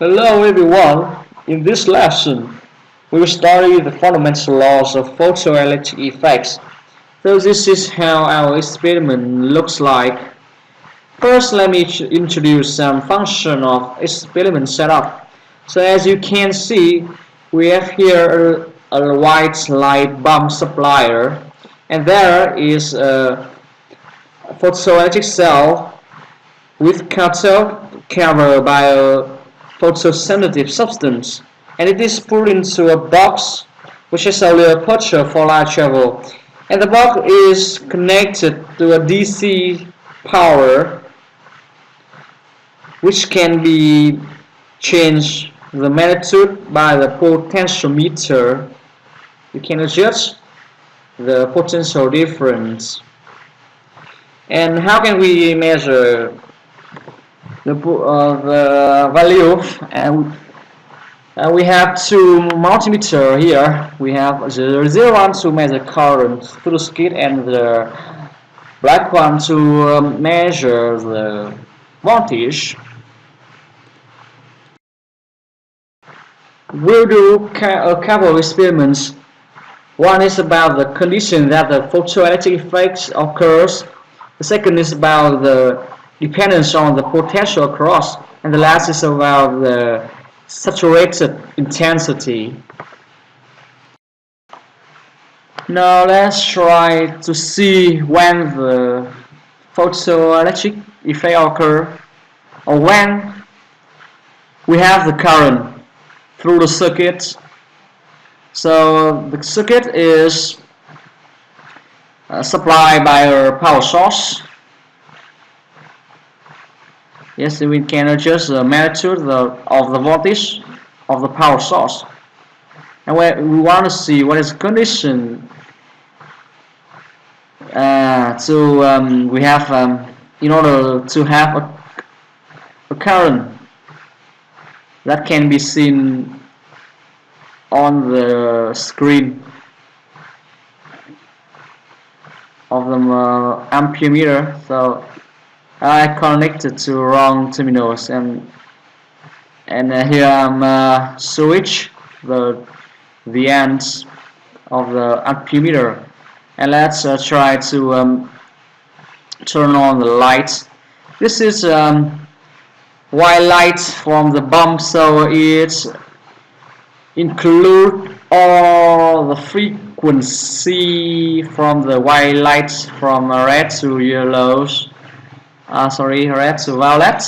Hello everyone. In this lesson, we will study the fundamental laws of photoelectric effects. So this is how our experiment looks like. First, let me introduce some function of experiment setup. So as you can see, we have here a white light bulb supplier, and there is a photoelectric cell with cathode covered by a photosensitive substance, and it is put into a box which is only a aperture for light travel, and the box is connected to a DC power which can be changed the magnitude by the potentiometer. You can adjust the potential difference. And how can we measure the value? And we have two multimeter here. We have the zero one to measure current through the skid, and the black one to measure the voltage. We'll do a couple of experiments. One is about the condition that the photoelectric effect occurs. The second is about the dependence on the potential across, and the last is about the saturated intensity. Now let's try to see when the photoelectric effect occurs, or when we have the current through the circuit. So the circuit is supplied by a power source. Yes, we can adjust the magnitude of the voltage of the power source, and we want to see what is the condition we have in order to have a current that can be seen on the screen of the ampere meter. So I connected to wrong terminals, and here I'm switch the ends of the ampere meter, and let's try to turn on the lights. This is white light from the bulb, so it include all the frequency from the white light from red to yellows. Red to violet.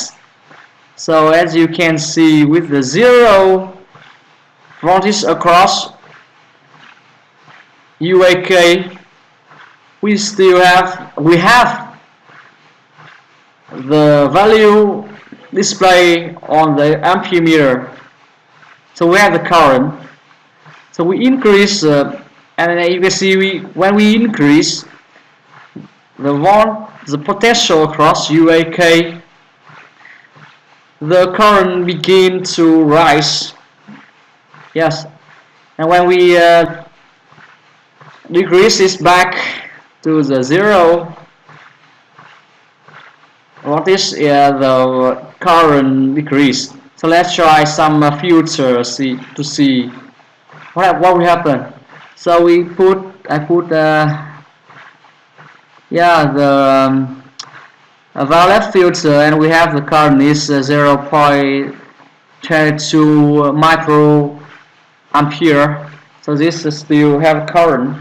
So as you can see, with the zero voltage across UAK, we have the value display on the ampere meter. So we have the current. So we increase, and you can see when we increase the potential across UAK, the current begin to rise. Yes, and when we decrease this back to the zero voltage, the current decrease. So let's try some filter to see what will happen. So I put the violet filter, and we have the current is 0.22 microampere. So this is still have current.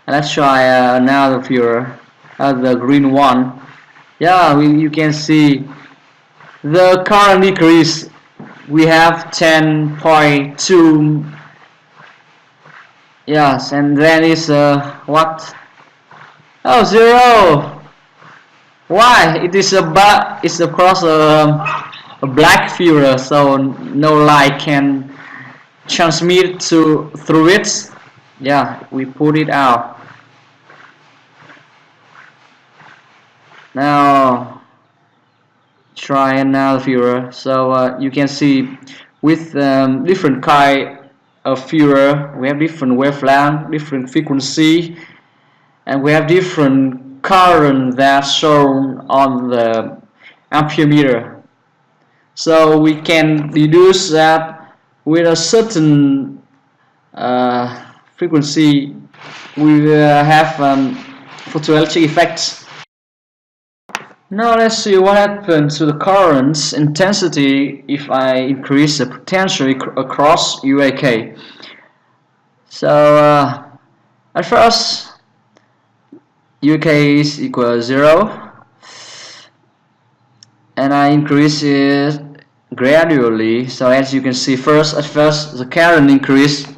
And let's try another filter, the green one. You can see the current decrease. We have 10.2. Yes, and then is what? Oh, zero. Why? It is it's across a black filter, so no light can transmit through it. We put it out. Now try another filter. So you can see with different kind of filter, we have different wavelength, different frequency, and we have different current that's shown on the ampere meter. So we can deduce that with a certain frequency we will have photoelectric effects. Now let's see what happens to the current's intensity if I increase the potential across UAK. So at first UAK is equal to 0, and I increase it gradually. So as you can see, at first the current increased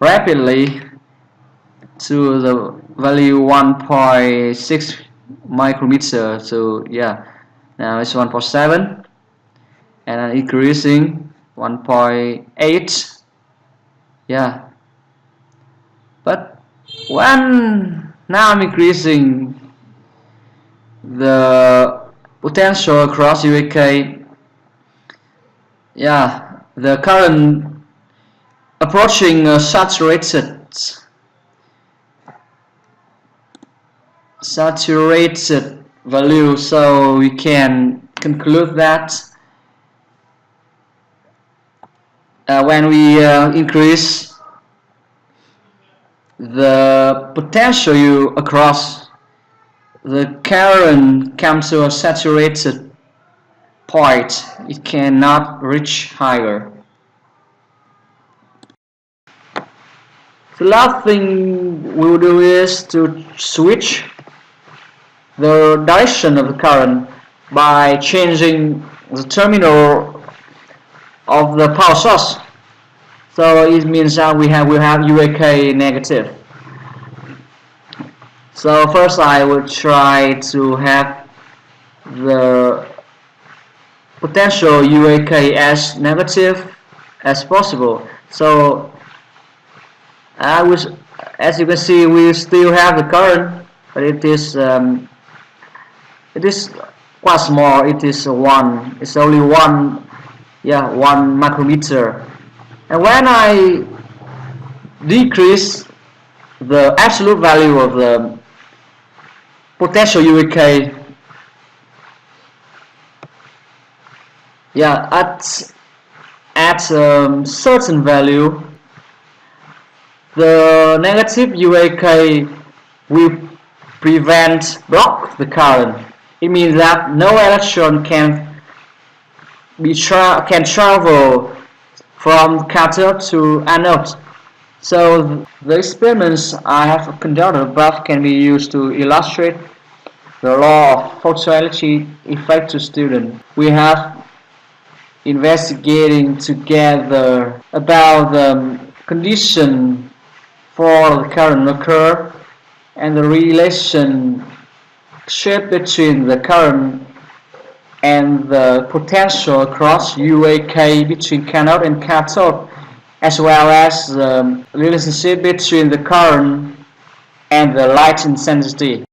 rapidly to the value 1.6 micrometer. So yeah, now it's 1.7, and I'm increasing 1.8. Yeah, but when now I'm increasing the potential across UAK, yeah, the current approaching a saturated value, so we can conclude that when we increase the potential across, the current comes to a saturated point. It cannot reach higher. The last thing we will do is to switch the direction of the current by changing the terminal of the power source. So it means that we have UAK negative. So first I will try to have the potential UAK as negative as possible. So as you can see, we still have the current, but it is quite small. It is one. It's only one micrometer. And when I decrease the absolute value of the potential UAK, at certain value, the negative UAK will block the current. It means that no electron can travel from cathode to anode. So the experiments I have conducted above can be used to illustrate the law of photoelectric effect to students. We have investigating together about the condition for the current occur and the relationship between the current and the potential across UAK between cathode and cathode, as well as the relationship between the current and the light intensity.